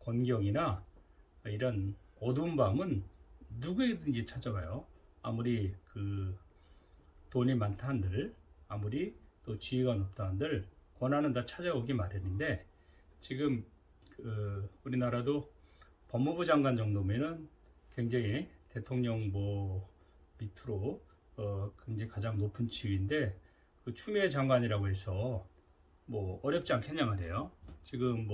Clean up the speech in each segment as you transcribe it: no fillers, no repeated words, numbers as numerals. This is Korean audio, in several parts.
곤경이나 이런 어두운 밤은 누구에든지 찾아와요. 아무리 그 돈이 많다 한들, 아무리 또 지위가 높다 한들 고난은 다 찾아오기 마련인데, 지금 우리나라도 법무부 장관 정도면은 굉장히 대통령 밑으로 굉장히 가장 높은 지위인데, 그 추미애 장관이라고 해서 어렵지 않겠냐 말이에요. 지금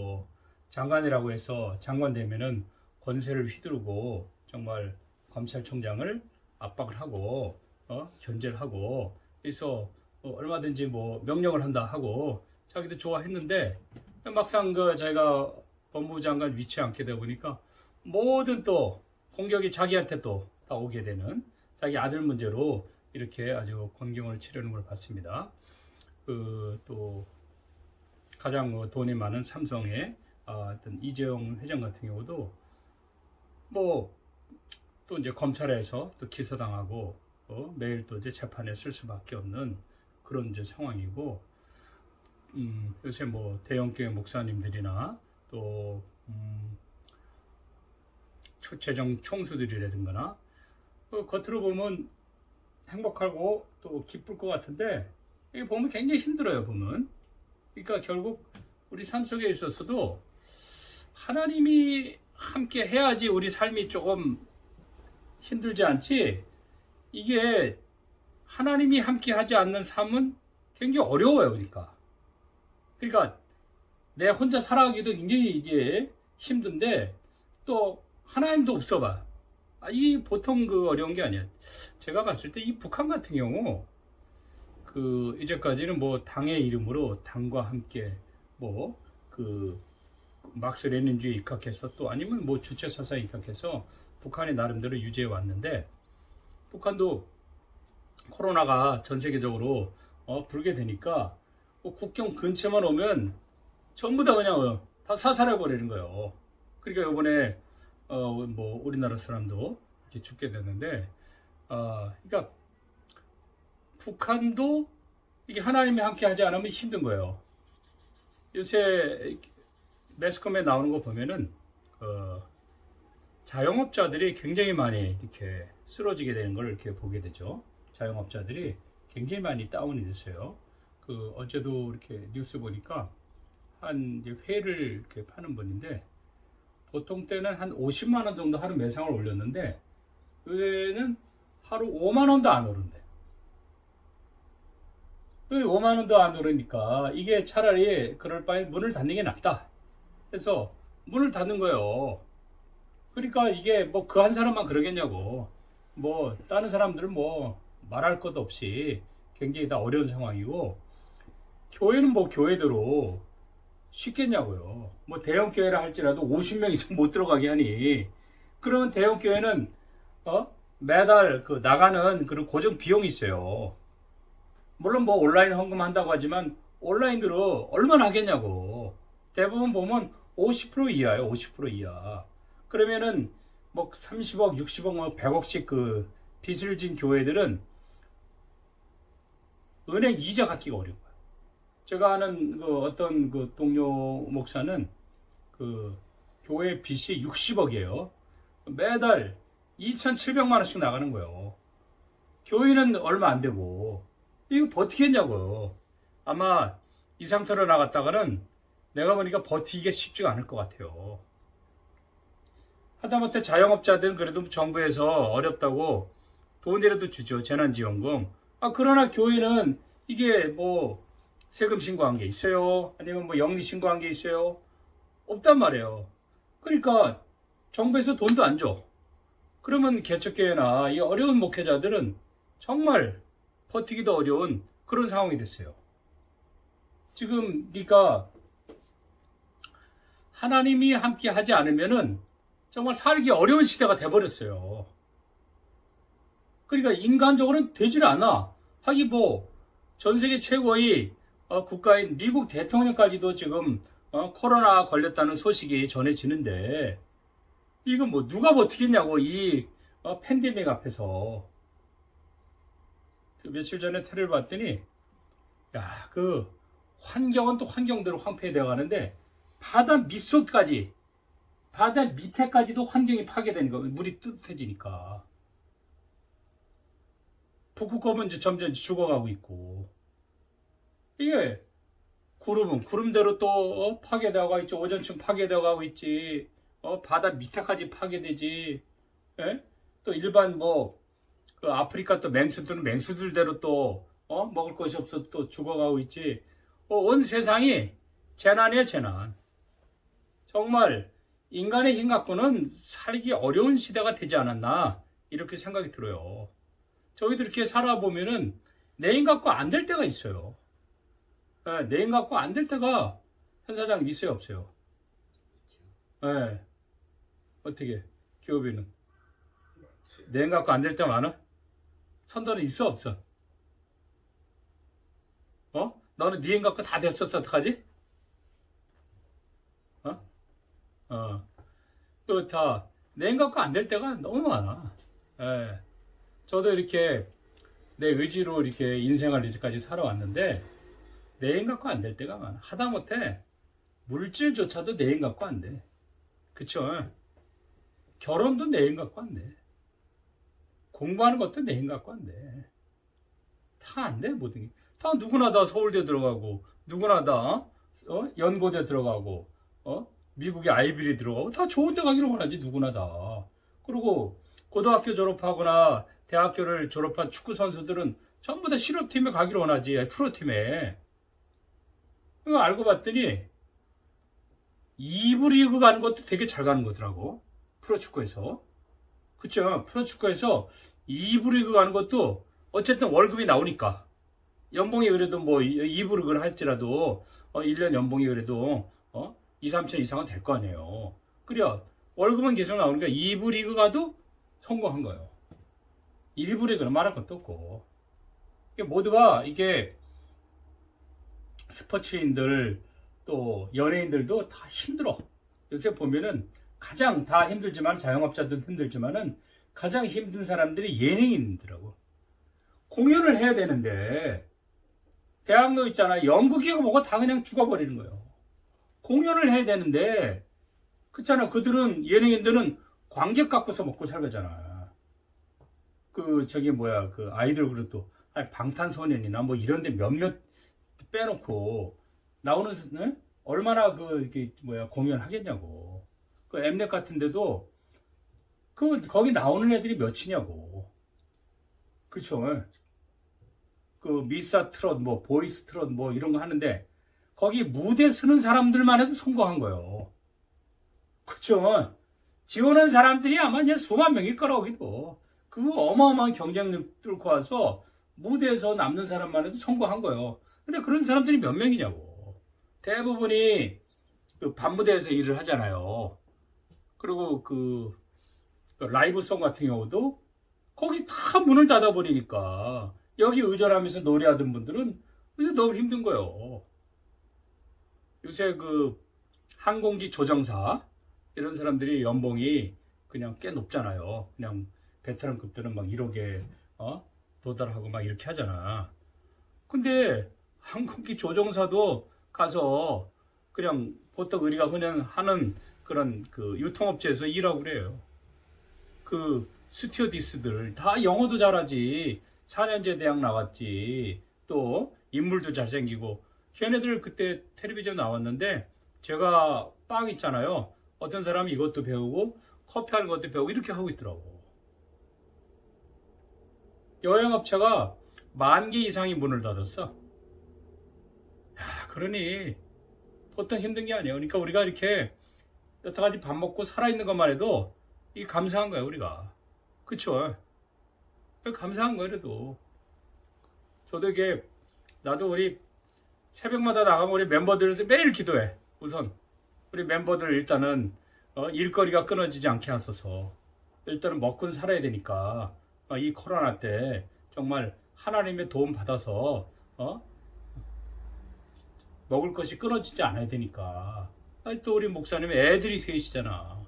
장관이라고 해서 장관 되면은 권세를 휘두르고 정말 검찰총장을 압박을 하고 견제를 하고, 그래서 얼마든지 명령을 한다 하고 자기도 좋아했는데, 막상 자기가 법무부 장관 위치에 앉게 되다 보니까 모든 또 공격이 자기한테 또 다 오게 되는, 자기 아들 문제로 이렇게 아주 곤경을 치르는 걸 봤습니다. 또 가장 돈이 많은 삼성의 어떤 이재용 회장 같은 경우도 또 이제 검찰에서 또 기소당하고 매일 또 이제 재판에 쓸 수밖에 없는 그런 이제 상황이고, 요새 대형교회 목사님들이나 또 최정 총수들이라든가 겉으로 보면 행복하고 또 기쁠 것 같은데, 이게 보면 굉장히 힘들어요. 보면 그러니까 결국 우리 삶 속에 있어서도 하나님이 함께 해야지 우리 삶이 조금 힘들지 않지, 이게 하나님이 함께 하지 않는 삶은 굉장히 어려워요. 그러니까 내 혼자 살아가기도 굉장히 이제 힘든데, 또 하나님도 없어봐. 이 보통 어려운 게 아니야. 제가 봤을 때 이 북한 같은 경우 이제까지는 당의 이름으로 당과 함께 막스 레닌주의에 입각해서, 또 아니면 주체 사상에 입각해서 북한이 나름대로 유지해 왔는데, 북한도 코로나가 전 세계적으로 불게 되니까 국경 근처만 오면 전부 다 그냥 다 사살해 버리는 거예요. 그러니까 이번에 우리나라 사람도 이렇게 죽게 됐는데, 그러니까 북한도 이게 하나님이 함께 하지 않으면 힘든 거예요. 요새 매스컴에 나오는 거 보면은 자영업자들이 굉장히 많이 이렇게 쓰러지게 되는 걸 이렇게 보게 되죠. 자영업자들이 굉장히 많이 다운이 됐어요. 어제도 이렇게 뉴스 보니까 한 회를 이렇게 파는 분인데, 보통 때는 한 50만 원 정도 하루 매상을 올렸는데, 그에는 하루 5만 원도 안 오른대. 5만 원도 안 오르니까 이게 차라리 그럴 바에 문을 닫는 게 낫다. 그래서 문을 닫는 거예요. 그러니까 이게 그 한 사람만 그러겠냐고. 다른 사람들은 말할 것도 없이 굉장히 다 어려운 상황이고, 교회는 교회대로 쉽겠냐고요. 대형 교회라 할지라도 50명 이상 못 들어가게 하니, 그러면 대형 교회는 매달 나가는 그런 고정 비용이 있어요. 물론 온라인 헌금한다고 하지만 온라인으로 얼마나 하겠냐고. 대부분 보면 50% 이하예요. 50% 이하. 그러면은 30억, 60억, 100억씩 빚을 진 교회들은 은행 이자 갚기가 어려워요. 제가 아는 어떤 동료 목사는 교회 빚이 60억이에요. 매달 2,700만 원씩 나가는 거예요. 교회는 얼마 안 되고 이거 버티겠냐고요. 아마 이 상태로 나갔다가는 내가 보니까 버티기가 쉽지가 않을 것 같아요. 하다못해 자영업자들은 그래도 정부에서 어렵다고 돈이라도 주죠. 재난지원금. 그러나 교회는 이게 세금 신고한 게 있어요? 아니면 영리 신고한 게 있어요? 없단 말이에요. 그러니까 정부에서 돈도 안 줘. 그러면 개척교회나 이 어려운 목회자들은 정말 버티기도 어려운 그런 상황이 됐어요. 지금 그러니까 하나님이 함께 하지 않으면은 정말 살기 어려운 시대가 돼버렸어요. 그러니까 인간적으로는 되질 않아. 하기 전 세계 최고의 국가인 미국 대통령까지도 지금 코로나 걸렸다는 소식이 전해지는데, 이거 누가 버티겠냐고, 이 팬데믹 앞에서. 며칠 전에 테레비를 봤더니, 야, 환경은 또 환경대로 황폐되어 가는데 바다 밑속까지 바다 밑에까지도 환경이 파괴되는 거예요. 물이 뜨뜻해지니까. 북극곰은 이제 점점 죽어가고 있고. 이게 구름은 구름대로 또 파괴되어가고 있지. 오존층 파괴되어가고 있지. 바다 밑에까지 파괴되지. 예? 또 일반 그 아프리카 또 맹수들은 맹수들대로 또 먹을 것이 없어 또 죽어가고 있지. 온 세상이 재난이야, 재난. 정말 인간의 힘 갖고는 살기 어려운 시대가 되지 않았나 이렇게 생각이 들어요. 저희도 이렇게 살아보면은 내 힘 갖고 안 될 때가 있어요. 예, 내 힘 갖고 안 될 때가 현 사장 있어요, 없어요? 예. 어떻게 기업이는 내 힘 갖고 안 될 때 많아? 선도는 있어, 없어? 너는 네 힘 갖고 다 됐었어, 어떡하지? 그렇다. 내 힘 갖고 안 될 때가 너무 많아. 예. 저도 이렇게 내 의지로 이렇게 인생을 이제까지 살아왔는데 내 힘 갖고 안 될 때가 많아. 하다못해 물질조차도 내 힘 갖고 안 돼. 그쵸? 결혼도 내 힘 갖고 안 돼. 공부하는 것도 내 힘 갖고 안 돼. 다 안 돼, 모든 게. 다 누구나 다 서울대 들어가고, 누구나 다 연고대 들어가고, 미국의 아이비리 들어가고, 다 좋은 데 가기를 원하지, 누구나 다. 그리고 고등학교 졸업하거나 대학교를 졸업한 축구 선수들은 전부 다 실업팀에 가기를 원하지, 프로팀에. 그거 알고 봤더니 2부 리그 가는 것도 되게 잘 가는 거더라고, 프로축구에서. 그쵸? 프로축구에서 2부 리그 가는 것도 어쨌든 월급이 나오니까. 연봉이 그래도 2부 리그를 할지라도 1년 연봉이 그래도 2, 3천 이상은 될 거 아니에요. 그래 월급은 계속 나오니까 2부 리그 가도 성공한 거예요. 1부 리그는 말할 것도 없고. 모두가 이게 스포츠인들 또 연예인들도 다 힘들어. 요새 보면은 가장 다 힘들지만 자영업자들 힘들지만은 가장 힘든 사람들이 예능인들하고 공연을 해야 되는데 대학로 있잖아. 연극이고 뭐고 다 그냥 죽어버리는 거예요. 공연을 해야 되는데 그렇잖아. 그들은 예능인들은 관객 갖고서 먹고 살잖아. 그 아이돌 그룹도 방탄소년이나 이런데 몇몇 빼놓고 나오는 얼마나 공연하겠냐고. 그 엠넷 같은데도 거기 나오는 애들이 몇이냐고. 그쵸? 그 미사 트롯, 보이스 트롯, 이런 거 하는데 거기 무대 서는 사람들만 해도 성공한 거예요. 그쵸? 지원한 사람들이 아마 그냥 수만 명일 거라고. 그 어마어마한 경쟁력 뚫고 와서 무대에서 남는 사람만 해도 성공한 거예요. 근데 그런 사람들이 몇 명이냐고. 대부분이 그 밤무대에서 일을 하잖아요. 그리고 그 라이브송 같은 경우도 거기 다 문을 닫아버리니까 여기 의존하면서 노래하던 분들은 이거 너무 힘든 거예요. 요새 그 항공기 조정사 이런 사람들이 연봉이 그냥 꽤 높잖아요. 그냥 베테랑급들은 1억에 도달하고 이렇게 하잖아. 근데 항공기 조종사도 가서 그냥 보통 우리가 그냥 하는 그런 그 유통업체에서 일하고 그래요. 그 스튜어디스들 다 영어도 잘하지. 4년제 대학 나왔지. 또 인물도 잘생기고. 걔네들 그때 텔레비전 나왔는데 제가 빵 있잖아요. 어떤 사람이 이것도 배우고 커피하는 것도 배우고 이렇게 하고 있더라고. 여행업체가 10,000개 이상이 문을 닫았어. 그러니 보통 힘든 게 아니에요. 그러니까 우리가 이렇게 여태까지 밥 먹고 살아있는 것만 해도 이게 감사한 거예요, 우리가. 그쵸? 감사한 거예요, 그래도. 저도 나도 우리 새벽마다 나가면 우리 멤버들에서 매일 기도해. 우선 우리 멤버들 일단은 일거리가 끊어지지 않게 하소서. 일단은 먹고 살아야 되니까 이 코로나 때 정말 하나님의 도움 받아서 먹을 것이 끊어지지 않아야 되니까. 또 우리 목사님 애들이 셋이잖아.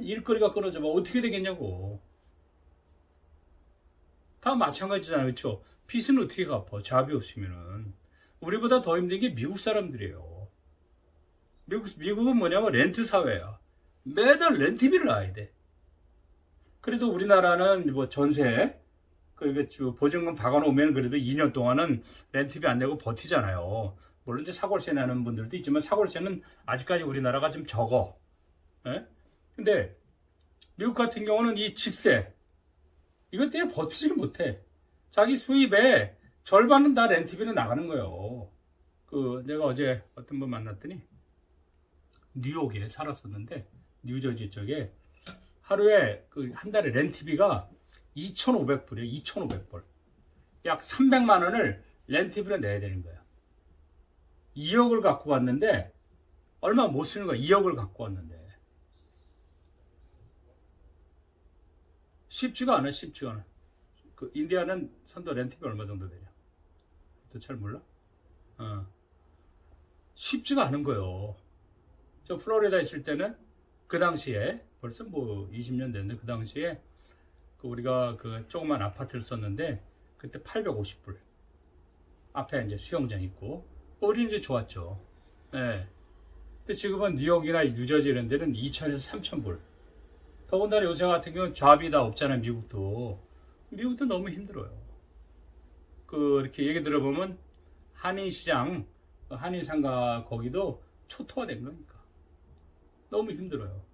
일거리가 끊어지면 어떻게 되겠냐고. 다 마찬가지잖아요. 그렇죠? 빚은 어떻게 갚아? 잡이 없으면은. 우리보다 더 힘든 게 미국 사람들이에요. 미국은 뭐냐면 렌트 사회야. 매달 렌트비를 놔야 돼. 그래도 우리나라는 뭐 전세 그 보증금 박아놓으면 그래도 2년 동안은 렌트비 안 내고 버티잖아요. 물론 이제 사골세 내는 분들도 있지만 사골세는 아직까지 우리나라가 좀 적어. 예? 근데 미국 같은 경우는 이 집세 이것 때문에 버티지를 못해. 자기 수입의 절반은 다 렌트비로 나가는 거예요. 내가 어제 어떤 분 만났더니 뉴욕에 살았었는데 뉴저지 쪽에 하루에 한 달에 렌트비가 2,500불이에요. 2,500불. 약 300만 원을 렌트비로 내야 되는 거예요. 2억을 갖고 왔는데 얼마 못 쓰는 거야. 2억을 갖고 왔는데 쉽지가 않아. 쉽지가 않아. 인디아는 선도 렌트비 얼마 정도 되냐? 또 잘 몰라? 쉽지가 않은 거예요. 저 플로리다 있을 때는 그 당시에 벌써 뭐 20년 됐는데 그 당시에 우리가 조그만 아파트를 썼는데 그때 850불. 앞에 이제 수영장 있고 우리는 이제 좋았죠. 예. 근데 지금은 뉴욕이나 뉴저지 이런 데는 2,000에서 3,000불. 더군다나 요새 같은 경우는 잡이 다 없잖아요. 미국도 너무 힘들어요. 이렇게 얘기 들어보면 한인시장, 한인상가 거기도 초토화된 거니까 너무 힘들어요.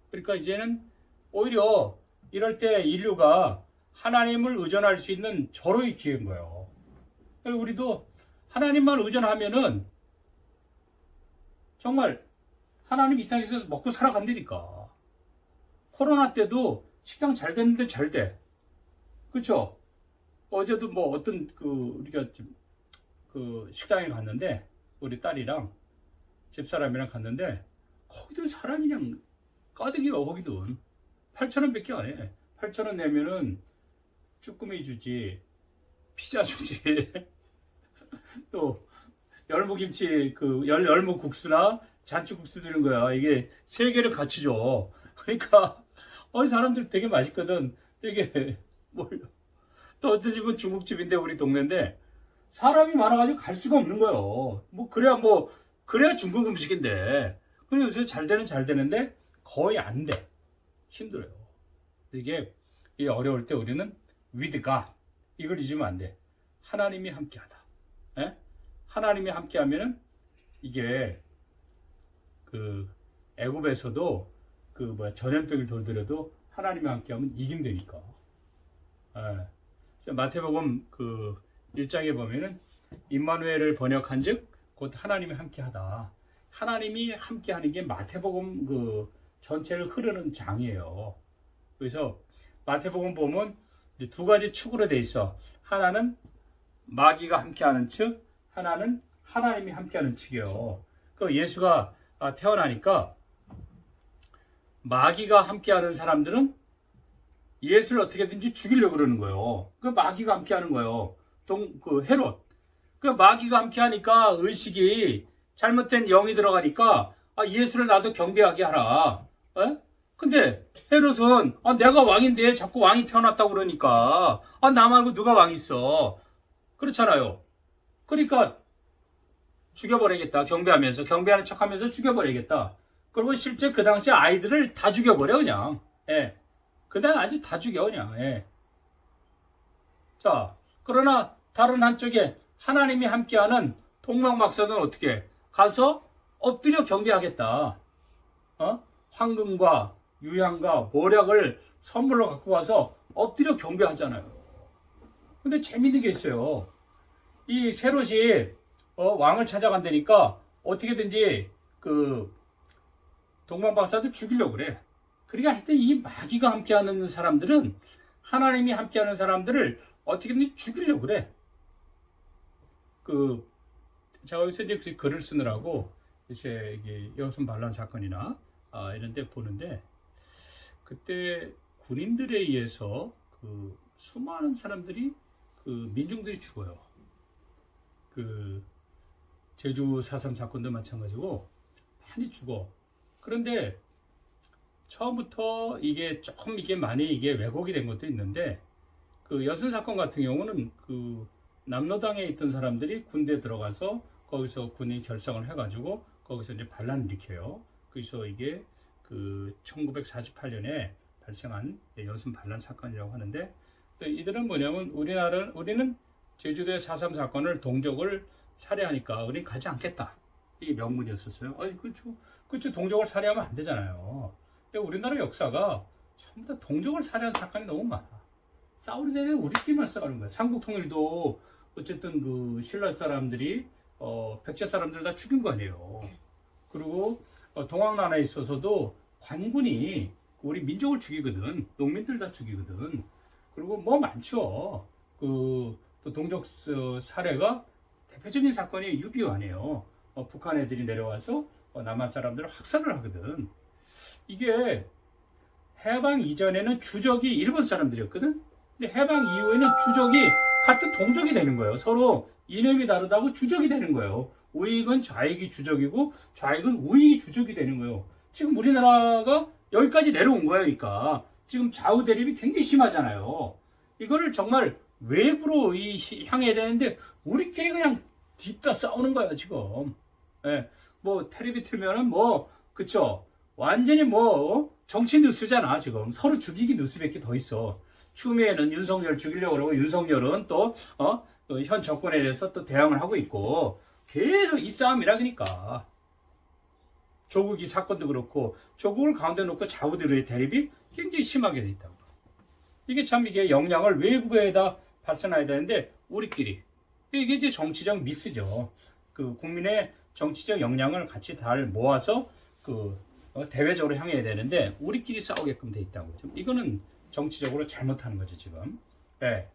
그러니까 이제는 오히려 이럴 때 인류가 하나님을 의존할 수 있는 절호의 기회인 거예요. 우리도 하나님만 의존하면은 정말 하나님 이 땅에서 먹고 살아간다니까. 코로나 때도 식당 잘 됐는데 잘 돼. 그쵸? 어제도 뭐 어떤 우리가 식당에 갔는데 우리 딸이랑 집사람이랑 갔는데 거기도 사람이 그냥 가득이야. 거기도 8,000원 밖에 안 해. 8,000원 내면은 쭈꾸미 주지, 피자 주지, 또 열무김치 열무국수나 잔치국수 주는 거야. 이게 3개를 같이 줘. 그러니까 사람들 되게 맛있거든. 되게 또 어떤 집은 중국집인데 우리 동네인데 사람이 많아가지고 갈 수가 없는 거예요. 그래야 중국 음식인데. 근데 요새 잘 되는데 거의 안 돼. 힘들어요. 이게 어려울 때 우리는 with God 이걸 잊으면 안 돼. 하나님이 함께하다. 예? 하나님이 함께하면은 이게 애굽에서도 전염병을 돌더라도 하나님이 함께하면 이긴다니까. 예. 마태복음 1장에 보면은 임마누엘을 번역한즉 곧 하나님이 함께하다. 하나님이 함께하는 게 마태복음 전체를 흐르는 장이에요. 그래서 마태복음 보면 이제 2가지 축으로 돼 있어. 하나는 마귀가 함께하는 측, 하나는 하나님이 함께하는 측이에요. 예수가 태어나니까 마귀가 함께하는 사람들은 예수를 어떻게든지 죽이려고 그러는 거예요. 마귀가 함께하는 거예요. 헤롯. 마귀가 함께하니까 의식이 잘못된 영이 들어가니까 예수를 나도 경배하게 하라. 에? 근데 헤롯은 내가 왕인데 자꾸 왕이 태어났다고 그러니까 나 말고 누가 왕이 있어. 그렇잖아요. 그러니까 죽여버리겠다. 경배하는 척하면서 죽여버리겠다. 그리고 실제 그 당시 아이들을 다 죽여버려 그냥. 예. 그냥 아주 다 죽여 그냥. 예. 자, 그러나 다른 한쪽에 하나님이 함께하는 동방박사는 어떻게 가서 엎드려 경배하겠다. 황금과 유향과 모략을 선물로 갖고 와서 엎드려 경배하잖아요. 근데 재밌는 게 있어요. 이 헤롯이 왕을 찾아간다니까 어떻게든지 동방박사들 죽이려고 그래. 그러니까 하여튼 이 마귀가 함께하는 사람들은 하나님이 함께하는 사람들을 어떻게든 죽이려고 그래. 제가 여기서 이제 글을 쓰느라고 이제 여순 반란 사건이나 이런 데 보는데 그때 군인들에 의해서 수많은 사람들이 민중들이 죽어요. 제주 4.3 사건도 마찬가지고 많이 죽어. 그런데 처음부터 이게 조금 많이 왜곡이 된 것도 있는데 여순 사건 같은 경우는 남로당에 있던 사람들이 군대에 들어가서 거기서 군인 결성을 해가지고 거기서 이제 반란을 일으켜요. 그래서 이게 그 1948년에 발생한 연순 반란 사건이라고 하는데, 이들은 뭐냐면 우리는 제주도의 4.3 사건을 동족을 살해하니까 우리는 가지 않겠다. 이게 명분이었었어요. 그렇죠. 동족을 살해하면 안 되잖아요. 우리나라 역사가 전부 다 동족을 살해한 사건이 너무 많아. 싸우는데 우리끼리만 싸우는 거야. 삼국통일도 어쨌든 그 신라 사람들이 백제 사람들 다 죽인 거 아니에요. 그리고 동학난에 있어서도 관군이 우리 민족을 죽이거든. 농민들 다 죽이거든. 그리고 뭐 많죠. 또 동족 살해가 대표적인 사건이 6.25 아니에요. 북한 애들이 내려와서 남한 사람들을 학살을 하거든. 이게 해방 이전에는 주적이 일본 사람들이었거든. 근데 해방 이후에는 주적이 같은 동족이 되는 거예요. 서로 이념이 다르다고 주적이 되는 거예요. 우익은 좌익이 주적이고 좌익은 우익이 주적이 되는 거예요. 지금 우리나라가 여기까지 내려온 거예요. 그러니까 지금 좌우 대립이 굉장히 심하잖아요. 이거를 정말 외부로 향해야 되는데 우리끼리 그냥 뒤따 싸우는 거예요 지금. 예, 뭐 텔레비 틀면은 뭐 그쵸, 완전히 뭐 정치 뉴스잖아. 지금 서로 죽이기 뉴스밖에 더 있어. 추미애는 윤석열 죽이려고 그러고 윤석열은 또 현 정권에 대해서 또 대항을 하고 있고 계속 이 싸움이라. 그러니까 조국이 사건도 그렇고 조국을 가운데 놓고 좌우들의 대립이 굉장히 심하게 돼 있다고. 이게 영향을 외부에다 발산해야 되는데 우리끼리, 이게 이제 정치적 미스죠. 그 국민의 정치적 역량을 같이 다 모아서 대외적으로 향해야 되는데 우리끼리 싸우게끔 돼 있다고. 이거는 정치적으로 잘못하는 거죠 지금. 네.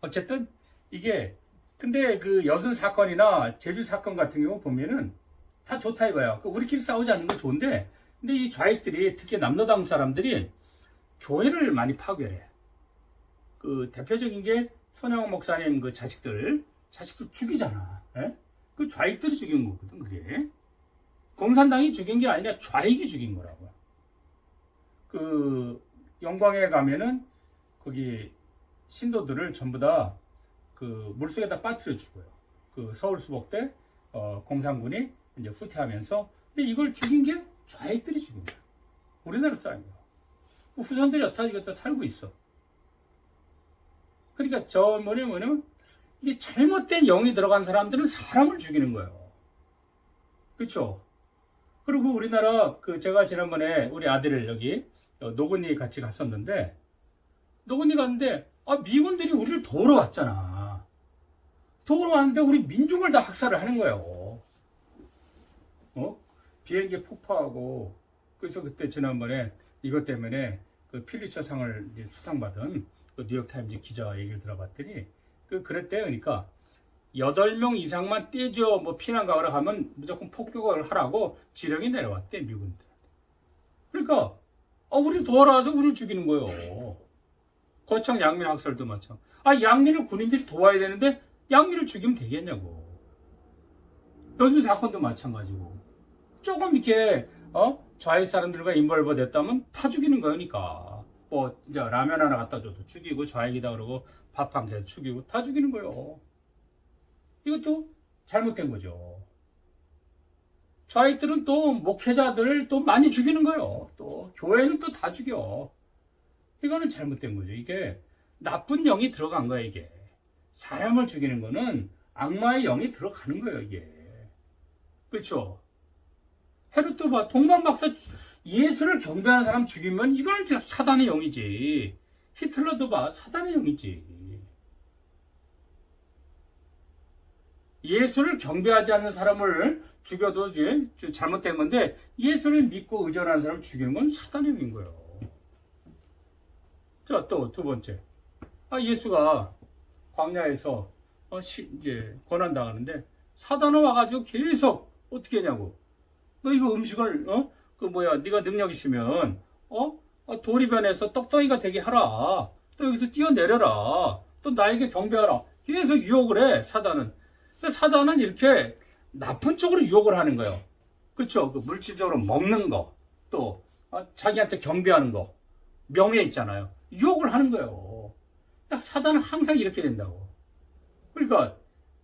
어쨌든 이게 근데 그 여순 사건이나 제주 사건 같은 경우 보면은 다 좋다 이거야. 우리끼리 싸우지 않는 거 좋은데, 근데 이 좌익들이 특히 남로당 사람들이 교회를 많이 파괴해. 대표적인 게 선영 목사님 자식들 죽이잖아. 에? 그 좌익들이 죽인 거거든. 그게 공산당이 죽인 게 아니라 좌익이 죽인 거라고. 영광에 가면은 거기 신도들을 전부 다 물속에다 빠뜨려 죽어요. 서울 수복대 공산군이 이제 후퇴하면서. 근데 이걸 죽인 게 좌익들이 죽인 거야. 우리나라 사람이야. 후손들이 이것도 살고 있어. 그러니까 뭐냐면 이게 잘못된 영이 들어간 사람들은 사람을 죽이는 거예요. 그렇죠? 그리고 우리나라 제가 지난번에 우리 아들을 여기 노건리 같이 갔었는데, 노건리 갔는데 미군들이 우리를 도우러 왔잖아. 도우러 왔는데 우리 민중을 다 학살을 하는 거예요. 비행기 폭파하고. 그래서 그때 지난번에 이것 때문에 필리처상을 수상받은 뉴욕타임즈 기자 얘기를 들어봤더니 그랬대. 그러니까 8명 이상만 떼줘 피난 가거나 하면 무조건 폭격을 하라고 지령이 내려왔대 미군들. 그러니까 우리 도와러 와서 우리를 죽이는 거예요. 거창 양민 학살도 마찬가지. 양민을 군인들이 도와야 되는데 양민을 죽이면 되겠냐고. 여순 사건도 마찬가지고. 조금 이렇게 좌익 사람들과 인벌버 됐다면 다 죽이는 거니까. 이제 라면 하나 갖다 줘도 죽이고, 좌익이다 그러고 밥 한 개 죽이고 다 죽이는 거예요. 이것도 잘못된 거죠. 좌익들은 또 목회자들을 또 많이 죽이는 거예요. 또 교회는 또 다 죽여. 이거는 잘못된 거죠. 이게 나쁜 영이 들어간 거야. 이게 사람을 죽이는 거는 악마의 영이 들어가는 거예요. 이게 그렇죠. 헤롯도 봐, 동방 박사 예수를 경배하는 사람 죽이면 이거는 사단의 영이지. 히틀러도 봐, 사단의 영이지. 예수를 경배하지 않는 사람을 죽여도 이제 잘못된 건데, 예수를 믿고 의존하는 사람을 죽이는 건 사단의 영인 거예요. 자, 또 두 번째. 예수가 광야에서 이제 고난 당하는데 사단은 와가지고 계속 어떻게 하냐고. 너 이거 음식을 네가 능력 있으면 도리변에서 떡덩이가 되게 하라. 또 여기서 뛰어내려라. 또 나에게 경배하라. 계속 유혹을 해 사단은. 사단은 이렇게 나쁜 쪽으로 유혹을 하는 거예요. 그렇죠? 물질적으로 먹는 거, 또 자기한테 경배하는 거, 명예 있잖아요. 유혹을 하는 거예요. 사단은 항상 이렇게 된다고. 그러니까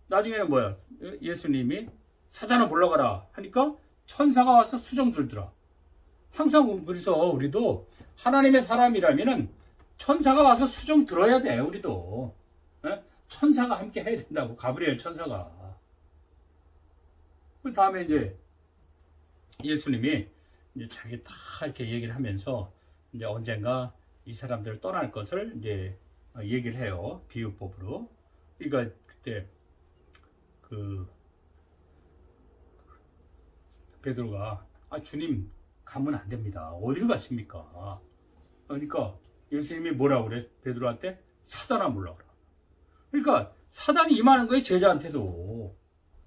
나중에는 예수님이 사단아 물러가라 하니까 천사가 와서 수정 들더라. 항상 그래서 우리도 하나님의 사람이라면은 천사가 와서 수정 들어야 돼. 우리도 천사가 함께 해야 된다고. 가브리엘 천사가. 그 다음에 이제 예수님이 이제 자기 다 이렇게 얘기를 하면서 이제 언젠가 이 사람들 떠날 것을 이제 얘기를 해요. 비유법으로. 그러니까 그때 그 베드로가 주님 가면 안 됩니다. 어디를 가십니까? 그러니까 예수님이 뭐라고 그래? 베드로한테 사단아 몰라 그래. 그러니까 사단이 임하는 거예요. 제자한테도.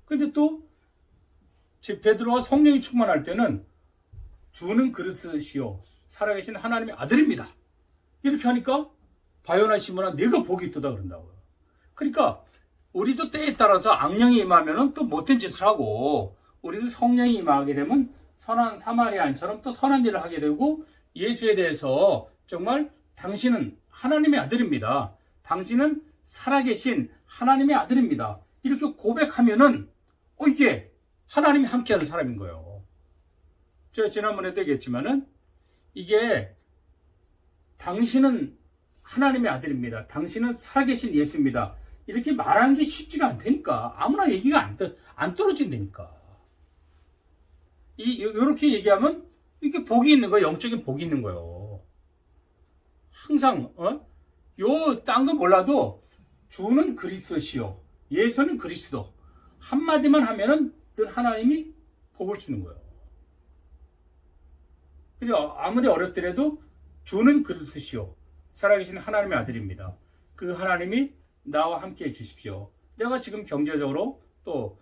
근데 또 베드로가 성령이 충만할 때는 주는 그리스도시요 살아계신 하나님의 아들입니다. 이렇게 하니까 바요나 시몬아 내가 복이 있도다 그런다고요. 그러니까 우리도 때에 따라서 악령이 임하면 또 못된 짓을 하고 우리도 성령이 임하게 되면 선한 사마리아인처럼 또 선한 일을 하게 되고 예수에 대해서 정말 당신은 하나님의 아들입니다. 당신은 살아계신 하나님의 아들입니다. 이렇게 고백하면은 이게 하나님이 함께하는 사람인 거예요. 제가 지난번에도 얘기했지만은 이게 당신은 하나님의 아들입니다. 당신은 살아계신 예수입니다. 이렇게 말하는 게 쉽지가 않다니까. 아무나 얘기가 안 떨어진다니까. 이렇게 얘기하면 이게 복이 있는 거예요. 영적인 복이 있는 거예요. 항상 딴 건 몰라도 주는 그리스도시요 예수는 그리스도 한마디만 하면은 늘 하나님이 복을 주는 거예요. 그죠? 아무리 어렵더라도 주는 그리스도시요 살아계신 하나님의 아들입니다. 그 하나님이 나와 함께 해 주십시오. 내가 지금 경제적으로 또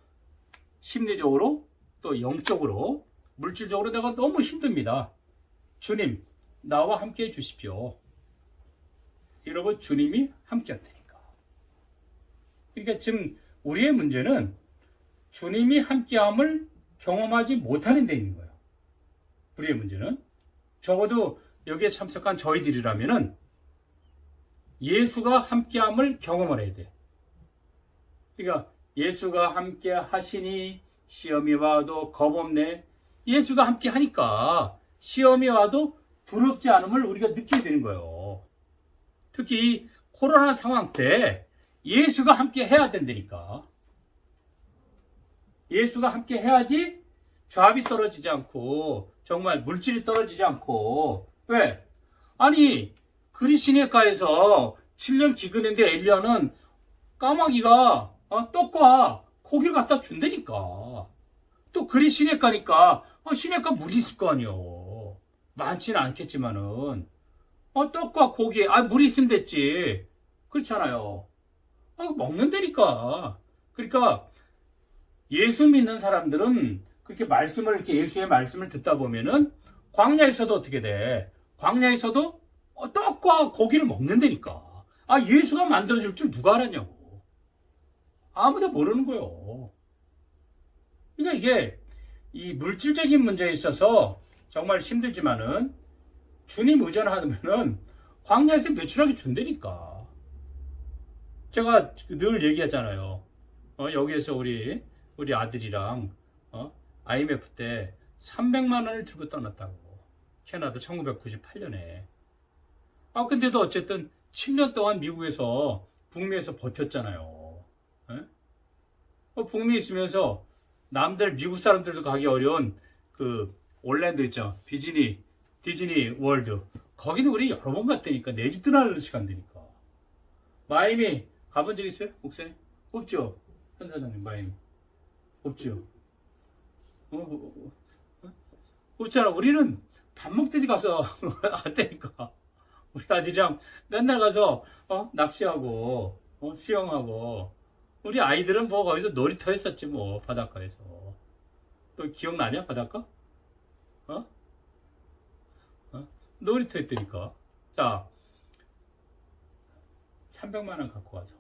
심리적으로 또 영적으로 물질적으로 내가 너무 힘듭니다. 주님 나와 함께 해 주십시오. 여러분 주님이 함께 한다니까. 그러니까 지금 우리의 문제는 주님이 함께함을 경험하지 못하는 데 있는 거예요. 우리의 문제는 적어도 여기에 참석한 저희들이라면은 예수가 함께함을 경험을 해야 돼. 그러니까 예수가 함께 하시니 시험이 와도 겁없네. 예수가 함께 하니까 시험이 와도 두렵지 않음을 우리가 느끼게 되는 거예요. 특히 코로나 상황 때 예수가 함께 해야 된다니까. 예수가 함께 해야지 조합이 떨어지지 않고 정말 물질이 떨어지지 않고. 왜? 아니 그리시네가에서 7년 기근했는데 엘리야는 까마귀가 떡과 고기를 갖다 준다니까. 또 그리시네가니까 시내가 물이 있을 거 아니요. 많지는 않겠지만은 떡과 고기 물이 있으면 됐지. 그렇잖아요. 먹는다니까. 그러니까 예수 믿는 사람들은 그렇게 말씀을 이렇게 예수의 말씀을 듣다 보면은 광야에서도 어떻게 돼? 광야에서도 떡과 고기를 먹는다니까. 예수가 만들어줄 줄 누가 알았냐고. 아무도 모르는 거예요. 그러니까 이게 이 물질적인 문제에 있어서 정말 힘들지만은 주님 의존하면은 광야에서 매출하게 준다니까. 제가 늘 얘기하잖아요. 여기에서 우리 아들이랑 IMF 때 300만 원을 들고 떠났다고. 캐나다 1998년에. 근데도 어쨌든 7년 동안 미국에서 북미에서 버텼잖아요. 북미에 있으면서 남들 미국 사람들도 가기 어려운 그 올랜도 있죠. 디즈니 월드. 거기는 우리 여러 번 갔다니까. 4주 떠나는 시간되니까. 마이애미 가본 적 있어요? 목사님? 없죠? 현 사장님 마이애미. 없죠? 없잖아. 우리는 밥 먹듯이 가서 갔다니까. 우리 아들이랑 맨날 가서 낚시하고 수영하고. 우리 아이들은 뭐 거기서 놀이터 했었지 뭐. 바닷가에서. 또 기억나냐 바닷가? 놀이터 했다니까. 자 300만 원 갖고 가서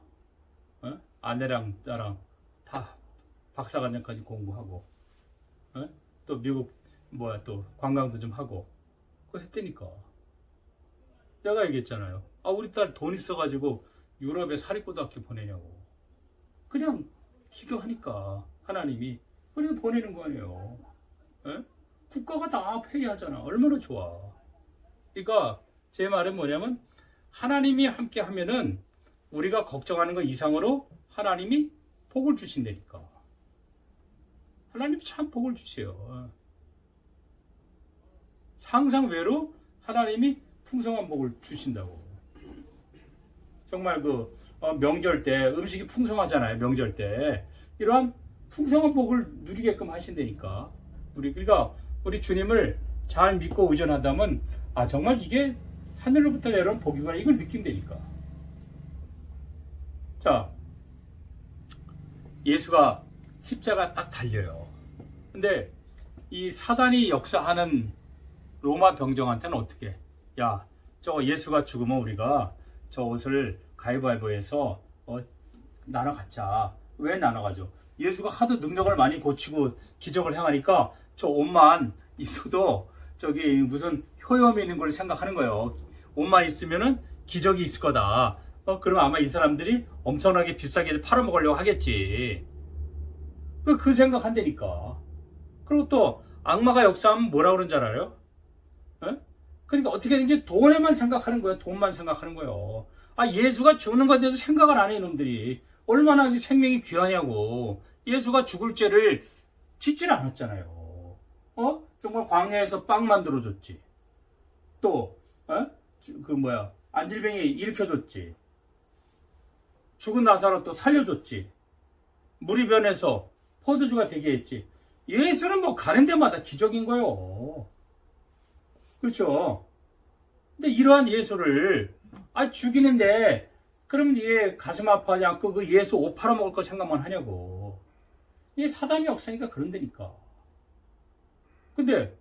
아내랑 나랑 다 박사과정까지 공부하고 또 미국 또 관광도 좀 하고 그거 했다니까. 내가 얘기했잖아요. 우리 딸 돈 있어가지고 유럽에 사립고등학교 보내냐고. 그냥 기도하니까 하나님이 그래도 보내는 거예요. 예? 국가가 다 폐위하잖아. 얼마나 좋아. 그러니까 제 말은 뭐냐면 하나님이 함께 하면은 우리가 걱정하는 것 이상으로 하나님이 복을 주신다니까. 하나님 참 복을 주세요. 상상 외로 하나님이 풍성한 복을 주신다고. 정말 명절 때 음식이 풍성하잖아요. 명절 때 이러한 풍성한 복을 누리게끔 하신다니까. 그러니까 우리 주님을 잘 믿고 의존한다면 정말 이게 하늘로부터 내려온 복이구나 이걸 느낀다니까. 자, 예수가 십자가 딱 달려요. 근데 이 사단이 역사하는 로마 병정한테는 어떻게? 야, 저 예수가 죽으면 우리가 저 옷을 가위바위보해서 나눠 갖자. 왜 나눠 가죠? 예수가 하도 능력을 많이 고치고 기적을 행하니까 저 옷만 있어도 저기 무슨 효염이 있는 걸 생각하는 거예요. 옷만 있으면은 기적이 있을 거다. 그럼 아마 이 사람들이 엄청나게 비싸게 팔아먹으려고 하겠지. 그 생각한다니까. 그리고 또 악마가 역사하면 뭐라 그런 줄 알아요? 그러니까 어떻게든지 돈에만 생각하는 거예요. 돈만 생각하는 거예요. 예수가 죽는 것에 대해서 생각을 안 해, 이놈들이. 얼마나 생명이 귀하냐고. 예수가 죽을 죄를 짓질 않았잖아요. 정말 광야에서 빵 만들어줬지. 또, 안질병이 일으켜줬지. 죽은 나사로 또 살려줬지. 물이 변해서 포도주가 되게 했지. 예수는 뭐 가는 데마다 기적인 거예요. 그렇죠? 근데 이러한 예수를 죽이는데 그럼 얘 가슴 아파하지 않고 그 예수 옷 팔아먹을 거 생각만 하냐고. 이게 사단이 역사니까 그런다니까. 근데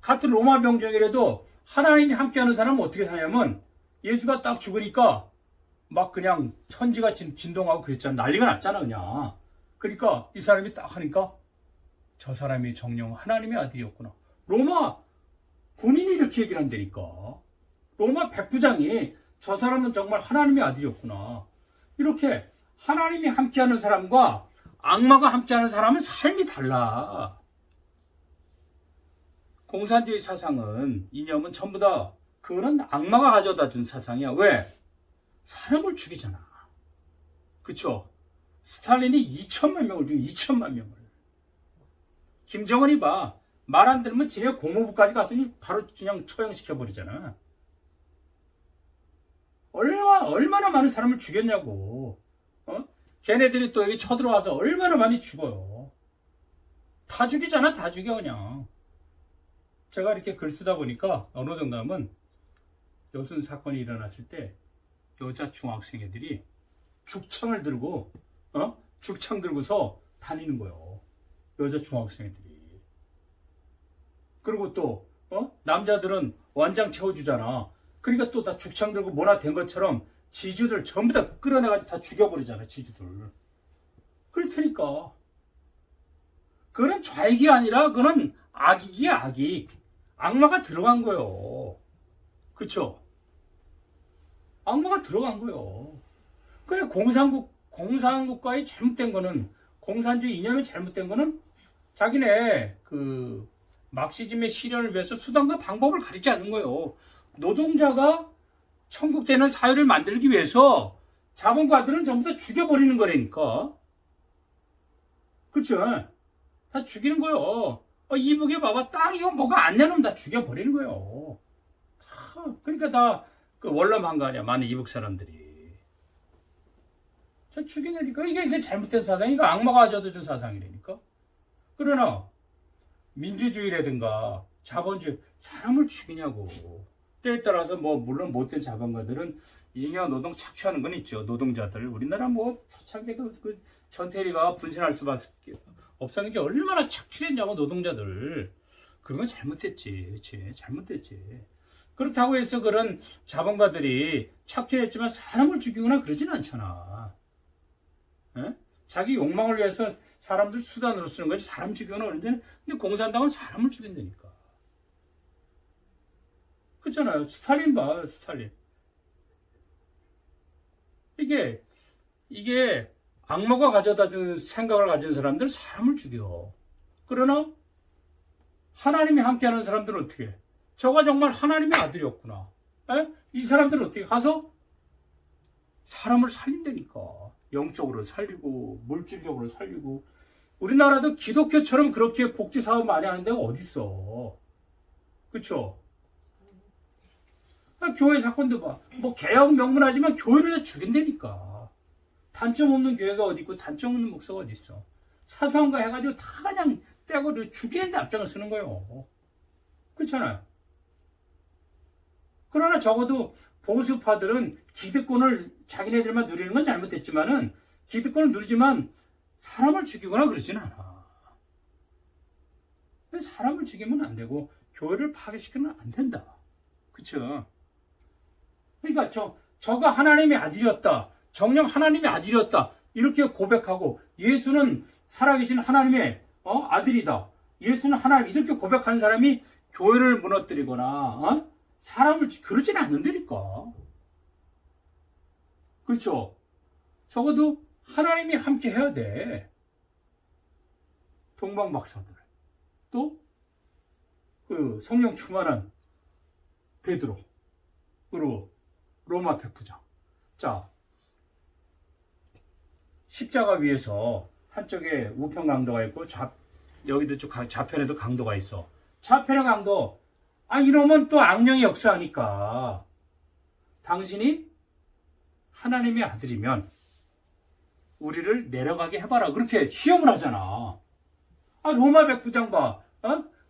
같은 로마 병정이라도 하나님이 함께하는 사람은 어떻게 사냐면 예수가 딱 죽으니까 막 그냥 천지가 진동하고 그랬잖아. 난리가 났잖아 그냥. 그러니까 이 사람이 딱 하니까 저 사람이 정령 하나님의 아들이었구나. 로마 군인이 이렇게 얘기를 한다니까. 로마 백부장이 저 사람은 정말 하나님의 아들이었구나. 이렇게 하나님이 함께하는 사람과 악마가 함께하는 사람은 삶이 달라. 공산주의 사상은 이념은 전부 다 그거는 악마가 가져다 준 사상이야. 왜? 사람을 죽이잖아. 그쵸? 스탈린이 2천만 명을 죽여. 2천만 명을. 김정은이 봐. 말 안 들으면 지네 공무부까지 가서 바로 그냥 처형시켜버리잖아. 얼마나 많은 사람을 죽였냐고. 걔네들이 또 여기 쳐들어와서 얼마나 많이 죽어요. 다 죽이잖아. 다 죽여 그냥. 제가 이렇게 글 쓰다 보니까 어느 정도 하면 여순 사건이 일어났을 때 여자 중학생 애들이 죽창을 들고 죽창 들고서 다니는 거예요. 여자 중학생 애들이. 그리고 또 남자들은 완장 채워주잖아. 그러니까 또 다 죽창 들고 뭐나 된 것처럼 지주들 전부 다 끌어내가지고 다 죽여버리잖아. 지주들. 그렇다니까. 그거는 좌익이 아니라 그거는 악이기야. 악이. 악마가 들어간 거예요. 그쵸? 악마가 들어간 거예요. 그래 공산국가의 잘못된 거는 공산주의 이념이 잘못된 거는 자기네 막시즘의 실현을 위해서 수단과 방법을 가리지 않는 거예요. 노동자가 천국되는 사회를 만들기 위해서 자본가들은 전부 다 죽여버리는 거라니까. 그쵸? 다 죽이는 거예요. 이북에 봐봐. 땅 이거 뭐가 안 내놓으면 다 죽여버리는 거예요. 그러니까 다 원룸한 거 아니야. 많은 이북 사람들이. 다 죽이니까 이게 잘못된 사상이니까 악마가 가져다 준 사상이라니까. 그러나 민주주의라든가 자본주의 사람을 죽이냐고. 때에 따라서 물론 못된 자본가들은 잉여 노동 착취하는 건 있죠. 노동자들. 우리나라 초창기에도 전태일이가 분신할 수밖에 없었는 게 얼마나 착취했냐고 노동자들. 그건 잘못됐지. 그치? 잘못됐지. 그렇다고 해서 그런 자본가들이 착취했지만 사람을 죽이거나 그러진 않잖아. 에? 자기 욕망을 위해서 사람들 수단으로 쓰는 거지 사람 죽이거나 그러는데 근데 공산당은 사람을 죽인다니까. 그렇잖아요. 스탈린 봐. 스탈린. 이게 악마가 가져다 준 생각을 가진 사람들 사람을 죽여. 그러나 하나님이 함께하는 사람들은 어떻게 해? 저가 정말 하나님의 아들이었구나. 에? 이 사람들은 어떻게 가서 사람을 살린다니까. 영적으로 살리고 물질적으로 살리고. 우리나라도 기독교처럼 그렇게 복지 사업 많이 하는 데가 어딨어. 그쵸? 교회 사건도 봐. 뭐 개혁 명문하지만 교회를 다 죽인다니까. 단점 없는 교회가 어디 있고 단점 없는 목사가 어디 있어. 사상가 해가지고 다 그냥 떼고 죽이는데 앞장을 쓰는 거예요. 그렇잖아요. 그러나 적어도 보수파들은 기득권을 자기네들만 누리는 건 잘못됐지만은 기득권을 누리지만 사람을 죽이거나 그러진 않아. 사람을 죽이면 안 되고 교회를 파괴시키면 안 된다. 그쵸? 그러니까 저가 하나님의 아들이었다. 정녕 하나님의 아들이었다. 이렇게 고백하고 예수는 살아계신 하나님의 아들이다. 예수는 하나님 이렇게 고백하는 사람이 교회를 무너뜨리거나 사람을 그러진 않는다니까. 그렇죠? 적어도 하나님이 함께 해야 돼. 동방박사들 또 그 성령 충만한 베드로 그리고 로마 백부장. 자, 십자가 위에서 한쪽에 우편 강도가 있고 여기도 좌편에도 강도가 있어. 좌편의 강도, 이러면 또 악령이 역사하니까 당신이 하나님의 아들이면 우리를 내려가게 해봐라. 그렇게 시험을 하잖아. 로마 백부장 봐.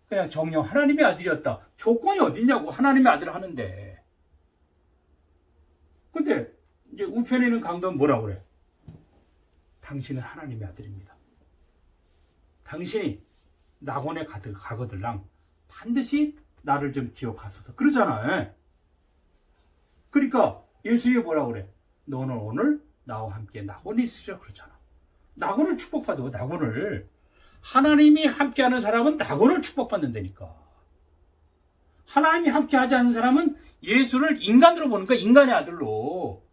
그냥 정녕 하나님의 아들이었다. 조건이 어딨냐고. 하나님의 아들을 하는데. 근데 이제 우편에 있는 강도는 뭐라고 그래? 당신은 하나님의 아들입니다. 당신이 낙원에 가거들랑 반드시 나를 좀 기억하소서. 그러잖아요. 그러니까 예수님이 뭐라고 그래? 너는 오늘 나와 함께 낙원에 있으리라 그러잖아. 낙원을 축복받아. 낙원을. 하나님이 함께하는 사람은 낙원을 축복받는다니까. 하나님이 함께하지 않는 사람은 예수를 인간으로 보니까 인간의 아들로.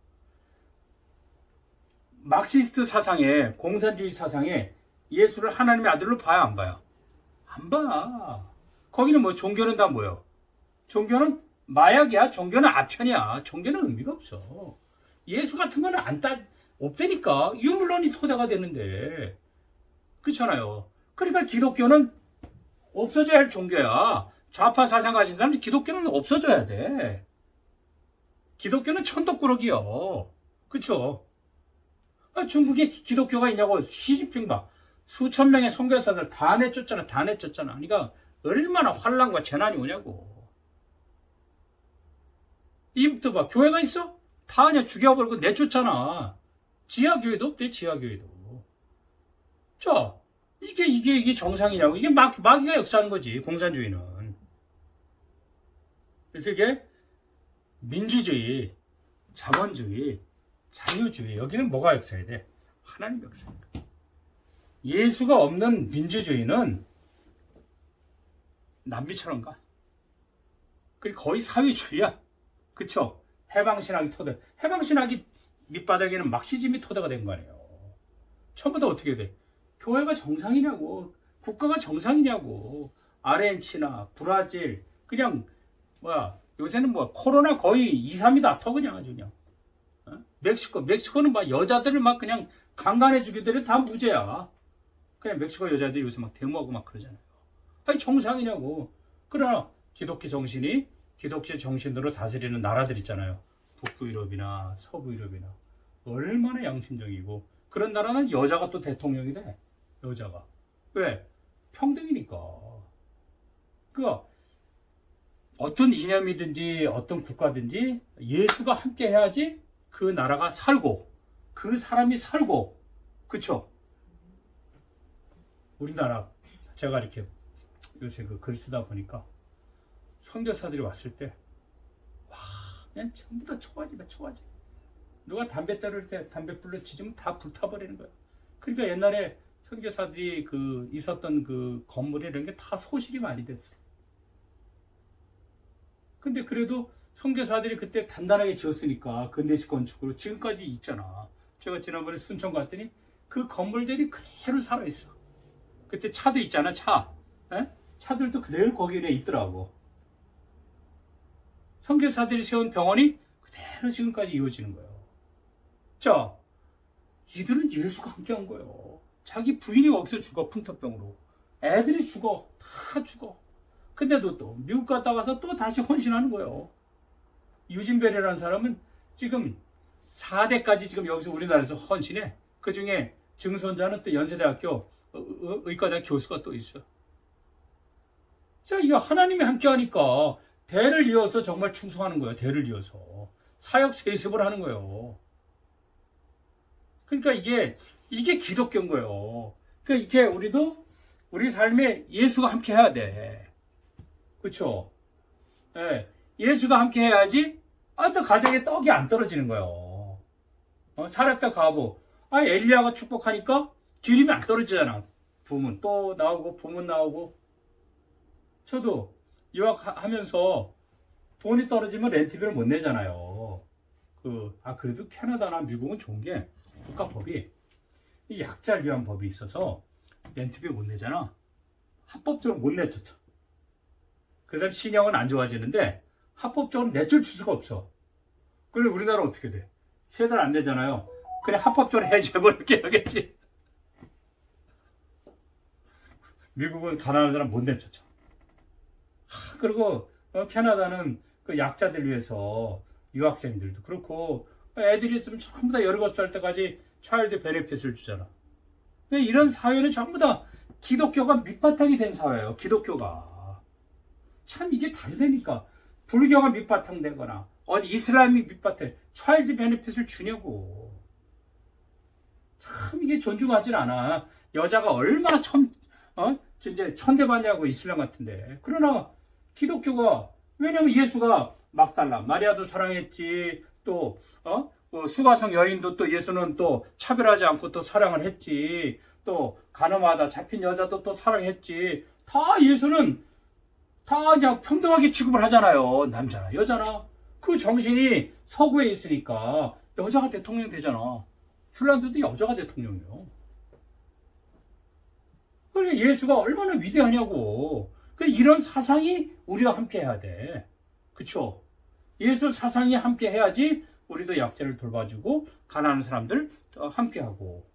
막시스트 사상에, 공산주의 사상에 예수를 하나님의 아들로 봐야 안 봐요? 안 봐. 거기는 뭐 종교는 다 뭐예요? 종교는 마약이야. 종교는 아편이야. 종교는 의미가 없어. 예수 같은 거는 없다니까. 유물론이 토대가 되는데. 그렇잖아요. 그러니까 기독교는 없어져야 할 종교야. 좌파 사상 가진 사람들 기독교는 없어져야 돼. 기독교는 천덕꾸러기요. 그쵸? 중국에 기독교가 있냐고 시진핑 봐. 수천 명의 선교사들 다 내쫓잖아. 다 내쫓잖아. 그러니까 얼마나 환란과 재난이 오냐고. 이집트 봐. 교회가 있어? 다 그냥 죽여버리고 내쫓잖아. 지하교회도 없대. 지하교회도. 자, 이게 정상이냐고. 이게 마귀가 역사하는 거지. 공산주의는. 그래서 이게 민주주의, 자본주의, 자유주의, 여기는 뭐가 역사해야 돼? 하나님 역사입니다. 예수가 없는 민주주의는 남미처럼 가. 그리고 거의 사회주의야. 그쵸? 해방신학이 토대. 해방신학이 밑바닥에는 막시즘이 토대가 된 거 아니에요. 처음부터 어떻게 돼? 교회가 정상이냐고. 국가가 정상이냐고. 아르헨티나, 브라질, 그냥 요새는 코로나 거의 2, 3이 다퉈 그냥 아주 그냥. 멕시코는 여자들을 그냥 강간해 주기들이 다 무죄야. 그냥 멕시코 여자들이 요새 데모하고 그러잖아요. 정상이냐고. 그러나 기독교 정신으로 다스리는 나라들 있잖아요. 북부 유럽이나 서부 유럽이나 얼마나 양심적이고. 그런 나라는 여자가 또 대통령이 돼. 여자가. 왜? 평등이니까. 어떤 이념이든지 어떤 국가든지 예수가 함께 해야지 그 나라가 살고 그 사람이 살고. 그쵸? 우리나라 제가 이렇게 요새 글 쓰다 보니까 선교사들이 왔을 때 그냥 전부 다 초가지. 누가 담배 때릴 때 담배 불로 지지면 다 불타버리는 거야. 그러니까 옛날에 선교사들이 있었던 그 건물에 이런 게 다 소실이 많이 됐어. 근데 그래도 선교사들이 그때 단단하게 지었으니까 근대식 건축으로 지금까지 있잖아. 제가 지난번에 순천 갔더니 그 건물들이 그대로 살아있어. 그때 차도 있잖아, 차. 에? 차들도 그대로 거기에 있더라고. 선교사들이 세운 병원이 그대로 지금까지 이어지는 거예요. 자, 이들은 예수가 함께한 거예요. 자기 부인이 거기서 죽어, 풍토병으로. 애들이 죽어, 다 죽어. 근데도 또 미국 갔다 와서 또 다시 헌신하는 거예요. 유진베리라는 사람은 지금 4대까지 지금 여기서 우리나라에서 헌신해. 그 중에 증손자는 또 연세대학교 의과대학 교수가 또 있어. 자, 이거 하나님이 함께하니까 대를 이어서 정말 충성하는 거예요. 대를 이어서 사역 세습을 하는 거예요. 그러니까 이게 기독교인 거예요. 그러니까 이게 우리도 우리 삶에 예수가 함께해야 돼. 그렇죠? 예, 예수가 함께해야지. 또 가정에 떡이 안 떨어지는 거예요. 사렙다 가보. 엘리야가 축복하니까 기름이 안 떨어지잖아. 부문 또 나오고 부문 나오고. 저도 유학하면서 돈이 떨어지면 렌트비를 못 내잖아요. 그래도 캐나다나 미국은 좋은 게 국가법이 이 약자를 위한 법이 있어서 렌트비 못 내잖아. 합법적으로 못 내줬죠. 그 사람 신용은 안 좋아지는데 합법적으로 내줄 수가 없어. 그래 우리나라 어떻게 돼? 3달 안 내잖아요. 그래 합법적으로 해줘버릴게 하겠지. 미국은 가난한 사람 못 내줬죠. 그리고 캐나다는 그 약자들 위해서 유학생들도 그렇고 애들이 있으면 전부 다 17살 때까지 차일드 베네핏을 주잖아. 이런 사회는 전부 다 기독교가 밑바탕이 된 사회예요. 기독교가. 참 이게 다르다니까. 불교가 밑바탕 되거나 어디 이슬람이 밑바탕 차일드 베네핏을 주냐고. 참 이게 존중하진 않아. 여자가 얼마나 진짜 천대받냐고 이슬람 같은데. 그러나 기독교가 왜냐면 예수가 막달라 마리아도 사랑했지. 또 수가성 여인도 또 예수는 또 차별하지 않고 또 사랑을 했지. 또 가늠하다 잡힌 여자도 또 사랑했지. 다 예수는 다 그냥 평등하게 취급을 하잖아요. 남자나 여자나. 그 정신이 서구에 있으니까 여자가 대통령 되잖아. 핀란드도 여자가 대통령이에요. 그래 예수가 얼마나 위대하냐고. 이런 사상이 우리와 함께 해야 돼. 그쵸? 예수 사상이 함께 해야지 우리도 약자를 돌봐주고 가난한 사람들 함께하고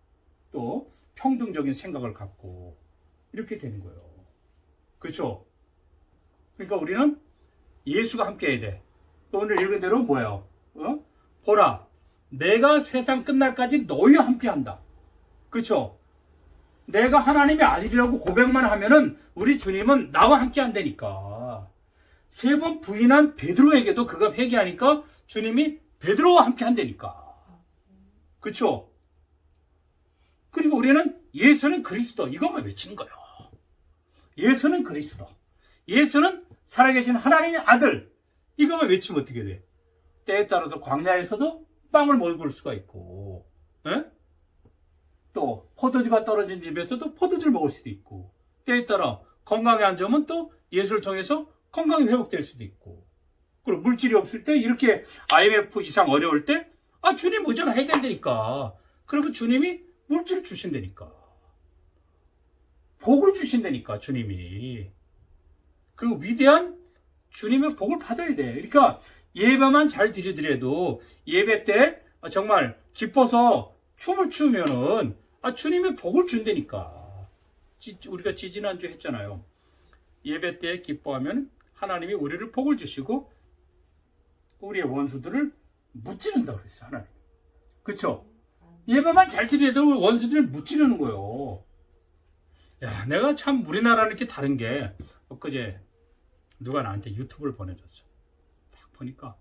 또 평등적인 생각을 갖고 이렇게 되는 거예요. 그쵸? 그러니까 우리는 예수가 함께 해야 돼. 또 오늘 읽은 대로 뭐예요? 보라, 내가 세상 끝날까지 너희와 함께한다. 그쵸? 내가 하나님의 아들이라고 고백만 하면은 우리 주님은 나와 함께 한다니까. 3번 부인한 베드로에게도 그가 회개하니까 주님이 베드로와 함께 한다니까. 그쵸? 그리고 우리는 예수는 그리스도 이것만 외치는 거예요. 예수는 그리스도. 예수는 살아계신 하나님의 아들. 이것만 외치면 어떻게 돼? 때에 따라서 광야에서도 빵을 먹을 수가 있고, 에? 또 포도주가 떨어진 집에서도 포도주를 먹을 수도 있고, 때에 따라 건강에 안 좋으면 또 예수를 통해서 건강이 회복될 수도 있고, 그리고 물질이 없을 때 이렇게 IMF 이상 어려울 때 주님 의존을 해야 된다니까. 그러면 주님이 물질을 주신다니까. 복을 주신다니까 주님이. 그 위대한 주님의 복을 받아야 돼. 그러니까 예배만 잘 드리더라도 예배 때 정말 기뻐서 춤을 추면은 주님의 복을 준다니까. 우리가 지지난주 했잖아요. 예배 때 기뻐하면 하나님이 우리를 복을 주시고 우리의 원수들을 무찌른다고 그랬어요. 하나님. 그쵸? 예배만 잘 드려도 원수들을 무찌르는 거예요. 야, 내가 참 우리나라는 이렇게 다른 게 엊그제 누가 나한테 유튜브를 보내줬어. 딱 보니까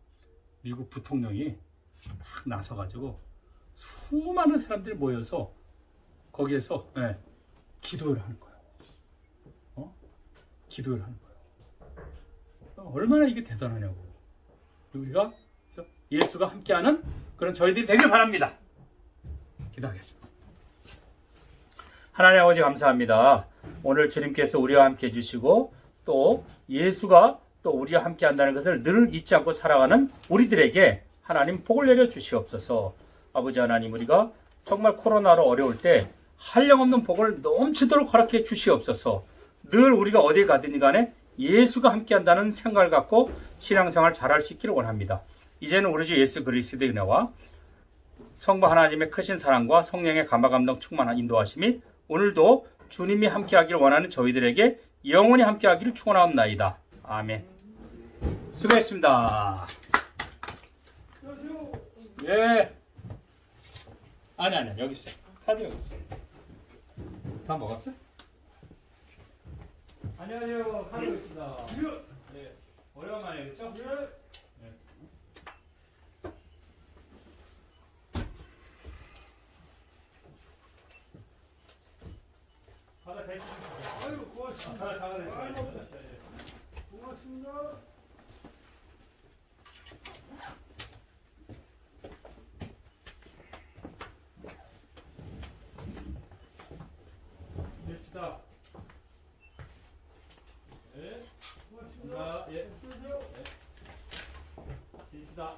미국 부통령이 막 나서가지고 수많은 사람들이 모여서 거기에서 기도를 하는 거예요. 기도를 하는 거예요. 얼마나 이게 대단하냐고. 우리가 예수가 함께하는 그런 저희들이 되길 바랍니다. 기도하겠습니다. 하나님 아버지 감사합니다. 오늘 주님께서 우리와 함께 해주시고 또 예수가 또 우리와 함께 한다는 것을 늘 잊지 않고 살아가는 우리들에게 하나님 복을 내려 주시옵소서. 아버지 하나님, 우리가 정말 코로나로 어려울 때 한량없는 복을 넘치도록 허락해 주시옵소서. 늘 우리가 어디 가든지 간에 예수가 함께한다는 생각을 갖고 신앙생활 잘할 수 있기를 원합니다. 이제는 우리 주 예수 그리스도의 은혜와 성부 하나님의 크신 사랑과 성령의 감화감동 충만한 인도하심이 오늘도 주님이 함께하기를 원하는 저희들에게 영원히 함께하기를 축원하옵나이다. 아멘. 수고했습니다. 예. 아니 여기 있어요. 카드 여기 있어요. 다 먹었어? 안녕하세요. 카드 여기 있습니다. 예. 오랜만에 그렇죠? 예. 바다 대신. 아이고 고맙습니다. 바다 작아 대신. 고맙습니다. 됩시다. 예. 고맙습니다. 예. 됩시다.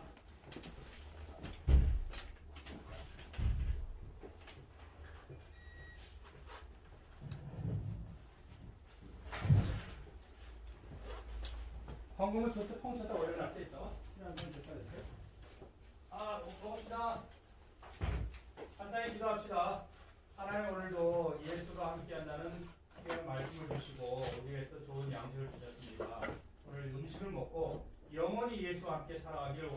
황금은 저때 펑쳤다 올려놨어 있다가 필요한 건 됐다 됐어요. 아 고맙습니다. 간단히 기도합시다. 하나님 오늘도 예수가 함께한다는 귀한 말씀을 주시고 우리에게 또 좋은 양식을 주셨습니다. 오늘 음식을 먹고 영원히 예수와 함께 살아가기를